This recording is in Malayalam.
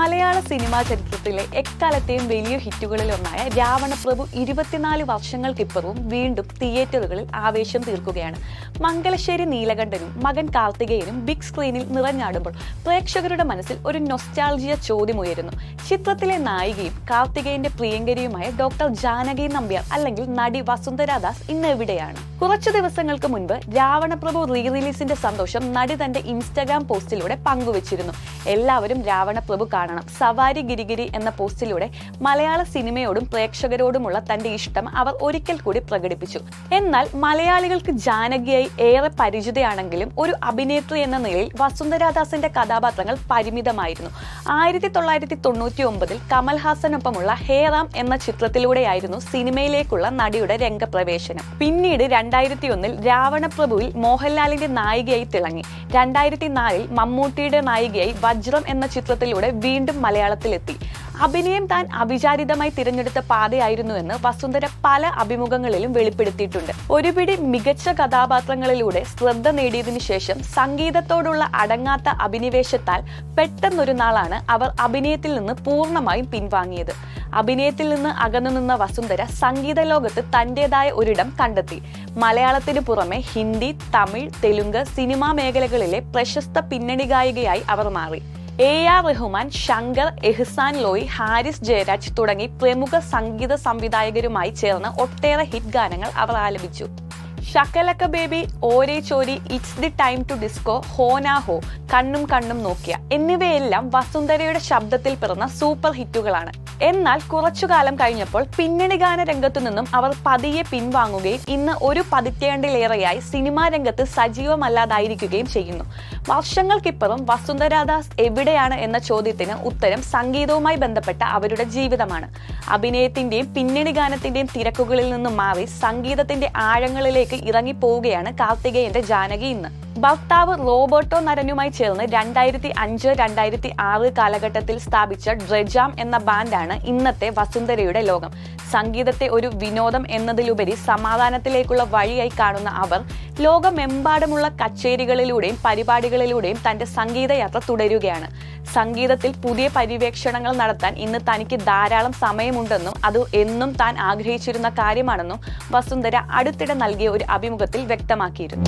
മലയാള സിനിമാ ചരിത്രത്തിലെ എക്കാലത്തെയും വലിയ ഹിറ്റുകളിലൊന്നായ രാവണപ്രഭു 24 വർഷങ്ങൾക്കിപ്പുറവും വീണ്ടും തിയേറ്ററുകളിൽ ആവേശം തീർക്കുകയാണ്. മംഗലശ്ശേരി നീലകണ്ഠനും മകൻ കാർത്തികേയനും ബിഗ് സ്ക്രീനിൽ നിറഞ്ഞാടുമ്പോൾ പ്രേക്ഷകരുടെ മനസ്സിൽ ഒരു നൊസ്റ്റാൾജിയ ചോദ്യമുയരുന്നു. ചിത്രത്തിലെ നായികയും കാർത്തികേയന്റെ പ്രിയങ്കരിയുമായ ഡോക്ടർ ജാനകി നമ്പ്യാർ അല്ലെങ്കിൽ നടി വസുന്ധര ദാസ് ഇന്ന് എവിടെയാണ്? കുറച്ചു ദിവസങ്ങൾക്ക് മുൻപ് രാവണപ്രഭു റീ റിലീസിന്റെ സന്തോഷം നടി തന്റെ ഇൻസ്റ്റാഗ്രാം പോസ്റ്റിലൂടെ പങ്കുവച്ചിരുന്നു. എല്ലാവരും രാവണപ്രഭു കാണണം. സവാരി ഗിരിഗിരി എന്ന പോസ്റ്റിലൂടെ മലയാള സിനിമയോടും പ്രേക്ഷകരോടുമുള്ള തന്റെ ഇഷ്ടം അവർ ഒരിക്കൽ കൂടി പ്രകടിപ്പിച്ചു. എന്നാൽ മലയാളികൾക്ക് ജാനകിയായി ഏറെ പരിചിതയാണെങ്കിലും ഒരു അഭിനേത്രി എന്ന നിലയിൽ വസുന്ധരാദാസിന്റെ കഥാപാത്രങ്ങൾ പരിമിതമായിരുന്നു. 1999 കമൽഹാസനൊപ്പമുള്ള ഹേ റാം എന്ന ചിത്രത്തിലൂടെയായിരുന്നു സിനിമയിലേക്കുള്ള നടിയുടെ രംഗപ്രവേശനം. പിന്നീട് 2001 രാവണപ്രഭുവിൽ മോഹൻലാലിന്റെ നായികയായി തിളങ്ങി. 2004 മമ്മൂട്ടിയുടെ നായികയായി വജ്രം എന്ന ചിത്രത്തിലൂടെ വീണ്ടും മലയാളത്തിലെത്തി. അഭിനയം താൻ അവിചാരിതമായി തിരഞ്ഞെടുത്ത പാതയായിരുന്നുവെന്ന് വസുന്ധര പല അഭിമുഖങ്ങളിലും വെളിപ്പെടുത്തിയിട്ടുണ്ട്. ഒരുപിടി മികച്ച കഥാപാത്രങ്ങളിലൂടെ ശ്രദ്ധ നേടിയതിനു ശേഷം സംഗീതത്തോടുള്ള അടങ്ങാത്ത അഭിനിവേശത്താൽ പെട്ടെന്നൊരു നാളാണ് അവർ അഭിനയത്തിൽ നിന്ന് പൂർണ്ണമായും പിൻവാങ്ങിയത്. അഭിനയത്തിൽ നിന്ന് അകന്നു നിന്ന വസുന്ധര സംഗീത ലോകത്ത് തന്റേതായ ഒരിടം കണ്ടെത്തി. മലയാളത്തിനു പുറമെ ഹിന്ദി, തമിഴ്, തെലുങ്ക് സിനിമാ മേഖലകളിലെ പ്രശസ്ത പിന്നണി ഗായികയായി അവർ മാറി. AR റഹ്മാൻ, ശങ്കർ, എഹ്സാൻ ലോയി, ഹാരിസ് ജയരാജ് തുടങ്ങി പ്രമുഖ സംഗീത സംവിധായകരുമായി ചേർന്ന് ഒട്ടേറെ ഹിറ്റ് ഗാനങ്ങൾ അവർ ആലപിച്ചു. ഷക്കലക്ക ബേബി, ഓരേ ചോരി, it's the time to disco, ഹോനാ ഹോ, കണ്ണും കണ്ണും നോക്കിയ എന്നിവയെല്ലാം വസുന്ധരയുടെ ശബ്ദത്തിൽ പിറന്ന സൂപ്പർ ഹിറ്റുകളാണ്. എന്നാൽ കുറച്ചുകാലം കഴിഞ്ഞപ്പോൾ പിന്നണി ഗാന രംഗത്തു നിന്നും അവർ പതിയെ പിൻവാങ്ങുകയും ഇന്ന് ഒരു പതിറ്റാണ്ടിലേറെയായി സിനിമാ രംഗത്ത് സജീവമല്ലാതായിരിക്കുകയും ചെയ്യുന്നു. വർഷങ്ങൾക്കിപ്പുറം വസുന്ധരാദാസ് എവിടെയാണ് എന്ന ചോദ്യത്തിന് ഉത്തരം സംഗീതവുമായി ബന്ധപ്പെട്ട അവരുടെ ജീവിതമാണ്. അഭിനയത്തിന്റെയും പിന്നണി ഗാനത്തിന്റെയും തിരക്കുകളിൽ നിന്ന് മാറി സംഗീതത്തിന്റെ ആഴങ്ങളിലേക്ക് ഇറങ്ങിപ്പോവുകയാണ് കാർത്തികേയന്റെ ജാനകി ഇന്ന്. ഭർത്താവ് റോബർട്ടോ നരനുമായി ചേർന്ന് 2005-2006 കാലഘട്ടത്തിൽ സ്ഥാപിച്ച ഡ്രെജാം എന്ന ബാൻഡാണ് ഇന്നത്തെ വസുന്ധരയുടെ ലോകം. സംഗീതത്തെ ഒരു വിനോദം എന്നതിലുപരി സമാധാനത്തിലേക്കുള്ള വഴിയായി കാണുന്ന അവർ ലോകമെമ്പാടുമുള്ള കച്ചേരികളിലൂടെയും പരിപാടികളിലൂടെയും തന്റെ സംഗീതയാത്ര തുടരുകയാണ്. സംഗീതത്തിൽ പുതിയ പര്യവേക്ഷണങ്ങൾ നടത്താൻ ഇന്ന് തനിക്ക് ധാരാളം സമയമുണ്ടെന്നും അത് എന്നും താൻ ആഗ്രഹിച്ചിരുന്ന കാര്യമാണെന്നും വസുന്ധര അടുത്തിടെ നൽകിയ ഒരു അഭിമുഖത്തിൽ വ്യക്തമാക്കിയിരുന്നു.